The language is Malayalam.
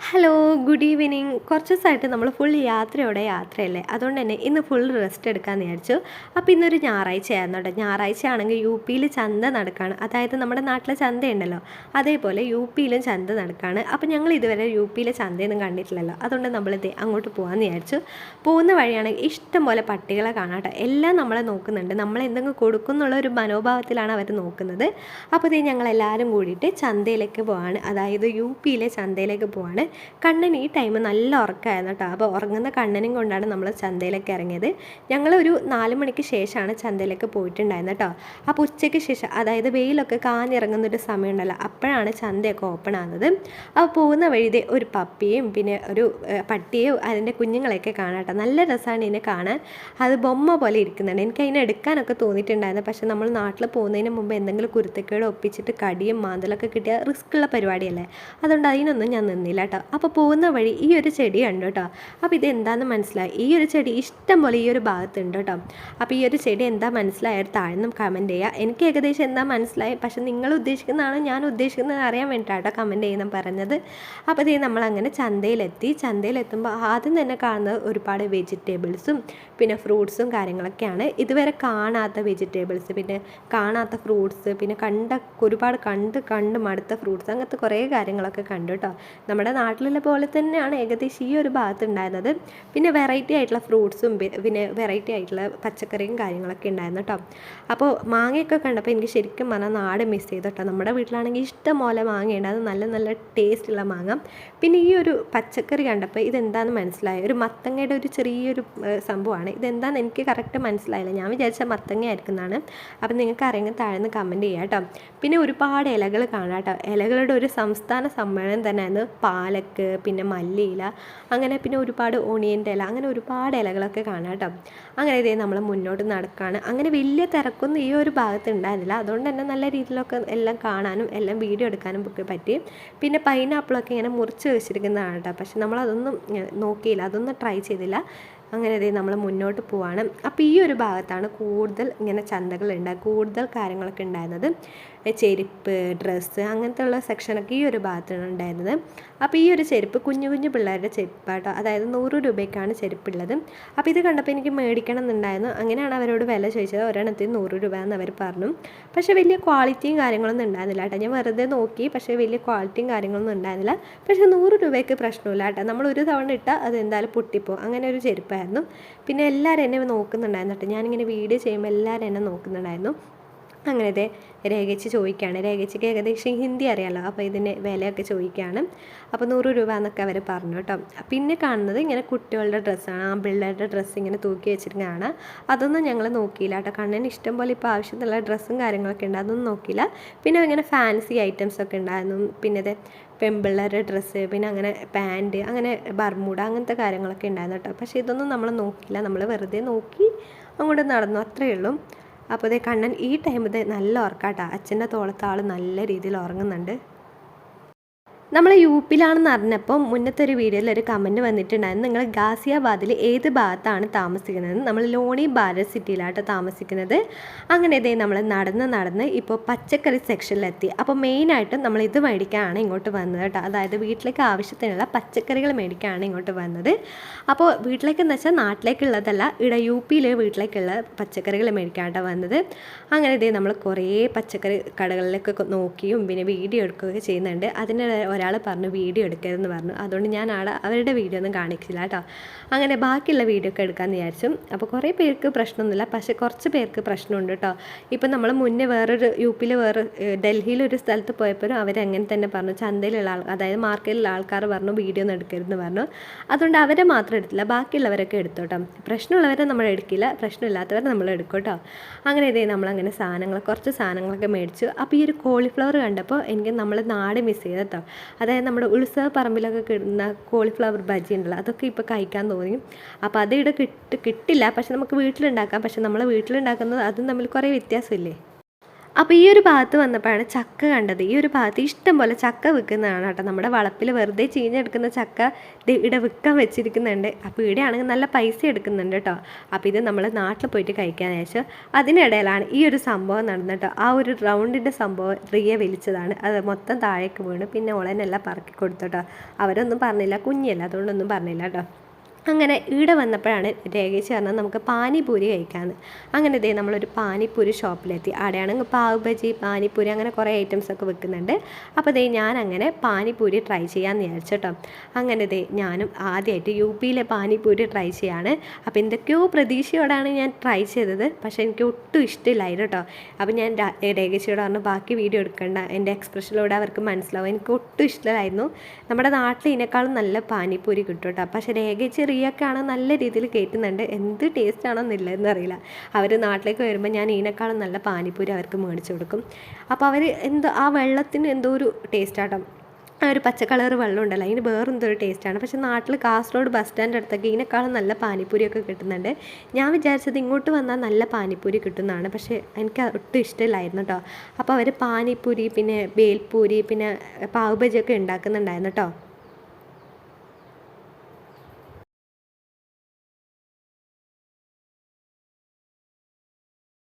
Hello, good evening. കുറച്ച് ദിവസമായിട്ട് നമ്മൾ ഫുൾ യാത്രയല്ലേ, അതുകൊണ്ട് തന്നെ ഇന്ന് ഫുൾ റെസ്റ്റ് എടുക്കാമെന്ന് വിചാരിച്ചു. അപ്പോൾ ഇന്നൊരു ഞായറാഴ്ച ആയിരുന്നു കേട്ടോ. ഞായറാഴ്ച ആണെങ്കിൽ യു പിയിൽ ചന്ത നടക്കുകയാണ്. അതായത് നമ്മുടെ നാട്ടിലെ ചന്തയുണ്ടല്ലോ, അതേപോലെ യു പിയിലും ചന്ത നടക്കുകയാണ്. അപ്പോൾ ഞങ്ങൾ ഇതുവരെ യു പിയിലെ ചന്തയൊന്നും കണ്ടിട്ടില്ലല്ലോ, അതുകൊണ്ട് നമ്മളിത് അങ്ങോട്ട് പോകാമെന്ന് വിചാരിച്ചു. പോകുന്ന വഴിയാണെങ്കിൽ ഇഷ്ടം പോലെ പട്ടികളെ കാണാം കേട്ടോ. എല്ലാം നമ്മളെ നോക്കുന്നുണ്ട്, നമ്മളെന്തെങ്കിലും കൊടുക്കും എന്നുള്ള ഒരു മനോഭാവത്തിലാണ് അവർ നോക്കുന്നത്. അപ്പോൾ ഇത് ഞങ്ങളെല്ലാവരും കൂടിയിട്ട് ചന്തയിലേക്ക് പോവാണ്, അതായത് യു പിയിലെ ചന്തയിലേക്ക് പോവാണ്. കണ്ണൻ ഈ ടൈം നല്ല ഉറക്കമായിരുന്നു കേട്ടോ. അപ്പോൾ ഉറങ്ങുന്ന കണ്ണനും കൊണ്ടാണ് നമ്മൾ ചന്തയിലേക്ക് ഇറങ്ങിയത്. ഞങ്ങളൊരു 4 മണിക്ക് ശേഷമാണ് ചന്തയിലേക്ക് പോയിട്ടുണ്ടായിരുന്നത് കേട്ടോ. അപ്പോൾ ഉച്ചയ്ക്ക് ശേഷം, അതായത് വെയിലൊക്കെ കാഞ്ഞിറങ്ങുന്നൊരു സമയമുണ്ടല്ലോ, അപ്പോഴാണ് ചന്തയൊക്കെ ഓപ്പൺ ആകുന്നത്. അപ്പോൾ പോകുന്ന വഴി ഒരു പപ്പിയും പിന്നെ ഒരു പട്ടിയും അതിൻ്റെ കുഞ്ഞുങ്ങളെയൊക്കെ കാണാം കേട്ടോ. നല്ല രസമാണ് ഇതിനെ കാണാൻ. അത് ബൊമ്മ പോലെ ഇരിക്കുന്നുണ്ട്. എനിക്ക് അതിനെ എടുക്കാനൊക്കെ തോന്നിയിട്ടുണ്ടായിരുന്നു. പക്ഷേ നമ്മൾ നാട്ടിൽ പോകുന്നതിന് മുമ്പ് എന്തെങ്കിലും കുരുത്തക്കേട് ഒപ്പിച്ചിട്ട് കടിയും മാന്തലൊക്കെ കിട്ടിയ റിസ്ക് ഉള്ള പരിപാടിയല്ലേ, അതുകൊണ്ട് അതിനൊന്നും ഞാൻ നിന്നില്ല കേട്ടോ. അപ്പോൾ പോകുന്ന വഴി ഈ ഒരു ചെടി കണ്ടു കേട്ടോ. അപ്പോൾ ഇത് എന്താണെന്ന് മനസ്സിലായി. ഈ ഒരു ചെടി ഇഷ്ടം പോലെ ഈ ഒരു ഭാഗത്തുണ്ട് കേട്ടോ. അപ്പോൾ ഈ ഒരു ചെടി എന്താ മനസ്സിലായാൽ താഴ്ന്നും കമൻറ്റ് ചെയ്യുക. എനിക്ക് ഏകദേശം എന്താ മനസ്സിലായി, പക്ഷെ നിങ്ങൾ ഉദ്ദേശിക്കുന്നതാണ് ഞാൻ ഉദ്ദേശിക്കുന്നത് അറിയാൻ വേണ്ടിയിട്ടാണ് കമൻറ്റ് ചെയ്യുന്ന പറഞ്ഞത്. അപ്പോൾ ഇത് നമ്മളങ്ങനെ ചന്തയിലെത്തുമ്പോൾ ആദ്യം തന്നെ കാണുന്നത് ഒരുപാട് വെജിറ്റബിൾസും പിന്നെ ഫ്രൂട്ട്സും കാര്യങ്ങളൊക്കെയാണ്. ഇതുവരെ കാണാത്ത വെജിറ്റബിൾസ്, പിന്നെ കാണാത്ത ഫ്രൂട്ട്സ്, പിന്നെ ഒരുപാട് കണ്ട് മടുത്ത ഫ്രൂട്ട്സ്, അങ്ങനത്തെ കുറേ കാര്യങ്ങളൊക്കെ കണ്ടു കേട്ടോ. നമ്മുടെ നാട്ടിലുള്ള പോലെ തന്നെയാണ് ഏകദേശം ഈ ഒരു ഭാഗത്ത് ഉണ്ടായിരുന്നത്. പിന്നെ വെറൈറ്റി ആയിട്ടുള്ള ഫ്രൂട്ട്സും പിന്നെ വെറൈറ്റി ആയിട്ടുള്ള പച്ചക്കറിയും കാര്യങ്ങളൊക്കെ ഉണ്ടായിരുന്നു കേട്ടോ. അപ്പോൾ മാങ്ങയൊക്കെ കണ്ടപ്പോൾ എനിക്ക് ശരിക്കും പറഞ്ഞാൽ നാട് മിസ് ചെയ്തു കേട്ടോ. നമ്മുടെ വീട്ടിലാണെങ്കിൽ ഇഷ്ടം പോലെ മാങ്ങയുണ്ട്, അത് നല്ല നല്ല ടേസ്റ്റുള്ള മാങ്ങ. പിന്നെ ഈ ഒരു പച്ചക്കറി കണ്ടപ്പോൾ ഇതെന്താണെന്ന് മനസ്സിലായി. ഒരു മത്തങ്ങയുടെ ഒരു ചെറിയൊരു സംഭവമാണ്. ഇതെന്താണെന്ന് എനിക്ക് കറക്റ്റ് മനസ്സിലായില്ല. ഞാൻ വിചാരിച്ച മത്തങ്ങ ആയിരിക്കുന്നതാണ്. അപ്പം നിങ്ങൾക്ക് അറിയെങ്കിൽ താഴെ കമൻറ്റ് ചെയ്യാം കേട്ടോ. പിന്നെ ഒരുപാട് ഇലകൾ കാണാം കേട്ടോ. ഇലകളുടെ ഒരു സംസ്ഥാന സമ്മേളനം തന്നെയായിരുന്നു. പാലക്ക്, പിന്നെ മല്ലിയില, അങ്ങനെ പിന്നെ ഒരുപാട് ഓണിയൻ്റെ ഇല, അങ്ങനെ ഒരുപാട് ഇലകളൊക്കെ കാണാം കേട്ടോ. അങ്ങനെ ഇതേ നമ്മൾ മുന്നോട്ട് നടക്കുകയാണ്. അങ്ങനെ വലിയ തിരക്കൊന്നും ഈ ഒരു ഭാഗത്ത് ഉണ്ടായിരുന്നില്ല, അതുകൊണ്ട് തന്നെ നല്ല രീതിയിലൊക്കെ എല്ലാം കാണാനും എല്ലാം വീഡിയോ എടുക്കാനും ഒക്കെ പറ്റി. പിന്നെ പൈനാപ്പിളൊക്കെ ഇങ്ങനെ മുറിച്ച് വെച്ചിരിക്കുന്നതാണ് കേട്ടോ. പക്ഷെ നമ്മളതൊന്നും നോക്കിയില്ല, അതൊന്നും ട്രൈ ചെയ്തില്ല. അങ്ങനെ ഇതേ നമ്മൾ മുന്നോട്ട് പോവാണ്. അപ്പോൾ ഈ ഒരു ഭാഗത്താണ് കൂടുതൽ ഇങ്ങനെ ചന്തകളുണ്ട്, കൂടുതൽ കാര്യങ്ങളൊക്കെ ഉണ്ടായിരുന്നത്. ചെരുപ്പ്, ഡ്രസ്സ്, അങ്ങനത്തെ ഉള്ള സെക്ഷനൊക്കെ ഈ ഒരു ഭാഗത്താണ് ഉണ്ടായിരുന്നത്. അപ്പോൾ ഈ ഒരു ചെരുപ്പ് കുഞ്ഞു കുഞ്ഞു പിള്ളേരുടെ ചെരുപ്പാട്ടോ, അതായത് 100 രൂപയ്ക്കാണ് ചെരുപ്പുള്ളത്. അപ്പോൾ ഇത് കണ്ടപ്പോൾ എനിക്ക് മേടിക്കണം എന്നുണ്ടായിരുന്നു. അങ്ങനെയാണ് അവരോട് വില ചോദിച്ചത്. ഒരെണ്ണത്തിന് 100 രൂപ എന്ന് അവർ പറഞ്ഞു. പക്ഷേ വലിയ ക്വാളിറ്റിയും കാര്യങ്ങളൊന്നും ഉണ്ടായിരുന്നില്ല കേട്ടോ. ഞാൻ വെറുതെ നോക്കി, പക്ഷേ വലിയ ക്വാളിറ്റിയും കാര്യങ്ങളൊന്നും ഉണ്ടായിരുന്നില്ല. പക്ഷേ 100 രൂപയ്ക്ക് പ്രശ്നമില്ല കേട്ടോ. നമ്മൾ ഒരു തവണ ഇട്ടാൽ അത് എന്തായാലും പൊട്ടിപ്പോവും, അങ്ങനെ ഒരു ചെരുപ്പായിരുന്നു. പിന്നെ എല്ലാവരും എന്നെ നോക്കുന്നുണ്ടായിരുന്നു കേട്ടോ. ഞാനിങ്ങനെ വീഡിയോ ചെയ്യുമ്പോൾ എല്ലാവരും എന്നെ നോക്കുന്നുണ്ടായിരുന്നു. അങ്ങനെ ഇതേ രേഖച്ച് ചോദിക്കുകയാണ്. രേഖച്ചിക്ക് ഏകദേശം ഹിന്ദി അറിയാമല്ലോ, അപ്പോൾ ഇതിൻ്റെ വിലയൊക്കെ ചോദിക്കുകയാണ്. അപ്പോൾ 100 രൂപ എന്നൊക്കെ അവർ പറഞ്ഞു കേട്ടോ. പിന്നെ കാണുന്നത് ഇങ്ങനെ കുട്ടികളുടെ ഡ്രസ്സാണ്, ആ പിള്ളേരുടെ ഡ്രസ്സ് ഇങ്ങനെ തൂക്കി വെച്ചിരിക്കുകയാണ്. അതൊന്നും ഞങ്ങൾ നോക്കിയില്ല കേട്ടോ. കണ്ണിന് ഇഷ്ടം പോലെ ഇപ്പോൾ ആവശ്യത്തിനുള്ള ഡ്രസ്സും കാര്യങ്ങളൊക്കെ ഉണ്ട്, അതൊന്നും നോക്കിയില്ല. പിന്നെ ഇങ്ങനെ ഫാൻസി ഐറ്റംസ് ഒക്കെ ഉണ്ടായിരുന്നു. പിന്നെ ഇത് പെൺപിള്ളേരുടെ ഡ്രസ്സ്, പിന്നെ അങ്ങനെ പാൻറ്റ്, അങ്ങനെ ബർമൂഡ, അങ്ങനത്തെ കാര്യങ്ങളൊക്കെ ഉണ്ടായിരുന്നു കേട്ടോ. പക്ഷേ ഇതൊന്നും നമ്മൾ നോക്കിയില്ല, നമ്മൾ വെറുതെ നോക്കി അങ്ങോട്ട് നടന്നു, അത്രയേ ഉള്ളൂ. അപ്പോൾ ഇതേ കണ്ണൻ ഈ ടൈമിൽ നല്ല ഉറക്കാട്ടോ. അച്ഛൻ്റെ തോളത്ത് ആൾ നല്ല രീതിയിൽ ഉറങ്ങുന്നുണ്ട്. നമ്മൾ യു പിയിലാണെന്ന് അറിഞ്ഞപ്പോൾ മുന്നത്തെ ഒരു വീഡിയോയിൽ ഒരു കമൻറ്റ് വന്നിട്ടുണ്ടായിരുന്നു, നിങ്ങൾ ഗാസിയാബാദിൽ ഏത് ഭാഗത്താണ് താമസിക്കുന്നത്. നമ്മൾ ലോണി ഭാരത് സിറ്റിയിലാട്ടോ താമസിക്കുന്നത്. അങ്ങനെ ഇതേ നമ്മൾ നടന്ന് ഇപ്പോൾ പച്ചക്കറി സെക്ഷനിലെത്തി. അപ്പോൾ മെയിനായിട്ടും നമ്മൾ ഇത് മേടിക്കാനാണ് ഇങ്ങോട്ട് വന്നത് കേട്ടോ. അതായത് വീട്ടിലേക്ക് ആവശ്യത്തിനുള്ള പച്ചക്കറികൾ മേടിക്കാനാണ് ഇങ്ങോട്ട് വന്നത്. അപ്പോൾ വീട്ടിലേക്കെന്ന് വെച്ചാൽ നാട്ടിലേക്കുള്ളതല്ല, ഇവിടെ യു പിയിലെ വീട്ടിലേക്കുള്ള പച്ചക്കറികൾ മേടിക്കാനാട്ടോ വന്നത്. അങ്ങനെ ഇതേ നമ്മൾ കുറേ പച്ചക്കറി കടകളിലൊക്കെ നോക്കിയും പിന്നെ വീഡിയോ എടുക്കുകയൊക്കെ ചെയ്യുന്നുണ്ട്. അതിന് ഒരാൾ പറഞ്ഞു വീഡിയോ എടുക്കരുതെന്ന് പറഞ്ഞു. അതുകൊണ്ട് ഞാൻ അവരുടെ വീഡിയോ ഒന്നും കാണിച്ചില്ല കേട്ടോ. അങ്ങനെ ബാക്കിയുള്ള വീഡിയോ ഒക്കെ എടുക്കാമെന്ന് വിചാരിച്ചു. അപ്പോൾ കുറേ പേർക്ക് പ്രശ്നമൊന്നുമില്ല, പക്ഷേ കുറച്ച് പേർക്ക് പ്രശ്നമുണ്ട് കേട്ടോ. ഇപ്പം നമ്മൾ മുന്നേ യു പിയിൽ ഡൽഹിയിലൊരു സ്ഥലത്ത് പോയപ്പോഴും അവരങ്ങനെ തന്നെ പറഞ്ഞു, ചന്തയിലുള്ള അതായത് മാർക്കറ്റിലുള്ള ആൾക്കാർ പറഞ്ഞു വീഡിയോ ഒന്നും എടുക്കരുതെന്ന് പറഞ്ഞു. അതുകൊണ്ട് അവരെ മാത്രം എടുത്തില്ല, ബാക്കിയുള്ളവരൊക്കെ എടുത്തു കേട്ടോ. പ്രശ്നമുള്ളവരെ നമ്മൾ എടുക്കില്ല, പ്രശ്നമില്ലാത്തവരെ നമ്മൾ എടുക്കും കേട്ടോ. അങ്ങനെ ഇതേ നമ്മളങ്ങനെ കുറച്ച് സാധനങ്ങളൊക്കെ മേടിച്ചു. അപ്പോൾ ഈ ഒരു കോളിഫ്ലവർ കണ്ടപ്പോൾ എനിക്ക് നമ്മൾ നാട് മിസ് ചെയ്ത് കേട്ടോ. അതായത് നമ്മുടെ ഉത്സവ പറമ്പിലൊക്കെ കിട്ടുന്ന കോളിഫ്ലവർ ബജി ഉണ്ടല്ലോ, അതൊക്കെ ഇപ്പോൾ കഴിക്കാൻ തോന്നി. അപ്പോൾ അത് ഇവിടെ കിട്ടില്ല, പക്ഷെ നമുക്ക് വീട്ടിലുണ്ടാക്കാം. പക്ഷെ നമ്മൾ വീട്ടിലുണ്ടാക്കുന്നത് അതും തമ്മിൽ കുറേ വ്യത്യാസമില്ലേ. അപ്പോൾ ഈ ഒരു ഭാഗത്ത് വന്നപ്പോഴാണ് ചക്ക കണ്ടത്. ഈ ഒരു ഭാഗത്ത് ഇഷ്ടം പോലെ ചക്ക വിൽക്കുന്നതാണ് കേട്ടോ. നമ്മുടെ വളപ്പിൽ വെറുതെ ചീഞ്ഞെടുക്കുന്ന ചക്ക ഇവിടെ വിൽക്കാൻ വെച്ചിരിക്കുന്നുണ്ട്. അപ്പോൾ ഇവിടെയാണെങ്കിൽ നല്ല പൈസ എടുക്കുന്നുണ്ട് കേട്ടോ. അപ്പോൾ ഇത് നമ്മൾ നാട്ടിൽ പോയിട്ട് കഴിക്കാമെന്ന് വെച്ചു. അതിനിടയിലാണ് ഈ ഒരു സംഭവം നടന്നത് കേട്ടോ. ആ ഒരു റൗണ്ടിൻ്റെ സംഭവം റിയ വലിച്ചതാണ്. അത് മൊത്തം താഴേക്ക് വീണ്. പിന്നെ ഓളനെല്ലാം പറക്കി കൊടുത്തു കേട്ടോ. അവരൊന്നും പറഞ്ഞില്ല, കുഞ്ഞല്ല, അതുകൊണ്ടൊന്നും പറഞ്ഞില്ല കേട്ടോ. അങ്ങനെ ഇവിടെ വന്നപ്പോഴാണ് രേഖേച്ചി പറഞ്ഞത് നമുക്ക് പാനിപൂരി കഴിക്കാമെന്ന്. അങ്ങനെ ഇതേ നമ്മളൊരു പാനിപ്പൂരി ഷോപ്പിലെത്തി. അവിടെയാണെങ്കിൽ പാവ് ബജി, പാനിപ്പൂരി അങ്ങനെ കുറേ ഐറ്റംസൊക്കെ വെക്കുന്നുണ്ട്. അപ്പോൾ ഇതേ ഞാൻ അങ്ങനെ പാനിപ്പൂരി ട്രൈ ചെയ്യാമെന്ന് വിചാരിച്ചു കേട്ടോ. അങ്ങനെ ഇതേ ഞാനും ആദ്യമായിട്ട് UP-യിലെ പാനിപ്പൂരി ട്രൈ ചെയ്യാണ്. അപ്പോൾ എന്തൊക്കെയോ പ്രതീക്ഷയോടാണ് ഞാൻ ട്രൈ ചെയ്തത്. പക്ഷേ എനിക്ക് ഒട്ടും ഇഷ്ടമില്ലായിരുന്നു കേട്ടോ. അപ്പോൾ ഞാൻ രേഖേച്ചിയോട് പറഞ്ഞു ബാക്കി വീഡിയോ എടുക്കണ്ട, എൻ്റെ എക്സ്പ്രഷനിലൂടെ അവർക്ക് മനസ്സിലാവും. എനിക്ക് ഒട്ടും ഇഷ്ടമായിരുന്നു. നമ്മുടെ നാട്ടിൽ ഇതിനേക്കാളും നല്ല പാനിപ്പൂരി കിട്ടും കേട്ടോ. പക്ഷേ രേഖേച്ചി റിയൊക്കെയാണ് നല്ല രീതിയിൽ കയറ്റുന്നുണ്ട്. എന്ത് ടേസ്റ്റ് ആണെന്നില്ല എന്നറിയില്ല. അവർ നാട്ടിലേക്ക് വരുമ്പോൾ ഞാൻ ഇതിനേക്കാളും നല്ല പാനിപ്പൂരി അവർക്ക് മേടിച്ചു കൊടുക്കും. അപ്പോൾ അവർ എന്തോ ആ വെള്ളത്തിന് എന്തോ ഒരു ടേസ്റ്റ് ആട്ടോ. ആ ഒരു പച്ച കളർ വെള്ളം ഉണ്ടല്ലോ, അതിന് വേറെന്തോ ഒരു ടേസ്റ്റാണ്. പക്ഷേ നാട്ടിൽ കാസർഗോഡ് ബസ് സ്റ്റാൻഡ് അടുത്തൊക്കെ ഇതിനേക്കാളും നല്ല പാനിപ്പൂരിയൊക്കെ കിട്ടുന്നുണ്ട്. ഞാൻ വിചാരിച്ചത് ഇങ്ങോട്ട് വന്നാൽ നല്ല പാനിപ്പൂരി കിട്ടുന്നതാണ്. പക്ഷേ എനിക്ക് ഒട്ടും ഇഷ്ടമില്ലായിരുന്നു കേട്ടോ. അപ്പോൾ അവർ പാനിപ്പൂരി, പിന്നെ ബേൽപൂരി, പിന്നെ പാവ് ബജിയൊക്കെ ഉണ്ടാക്കുന്നുണ്ടായിരുന്നു കേട്ടോ.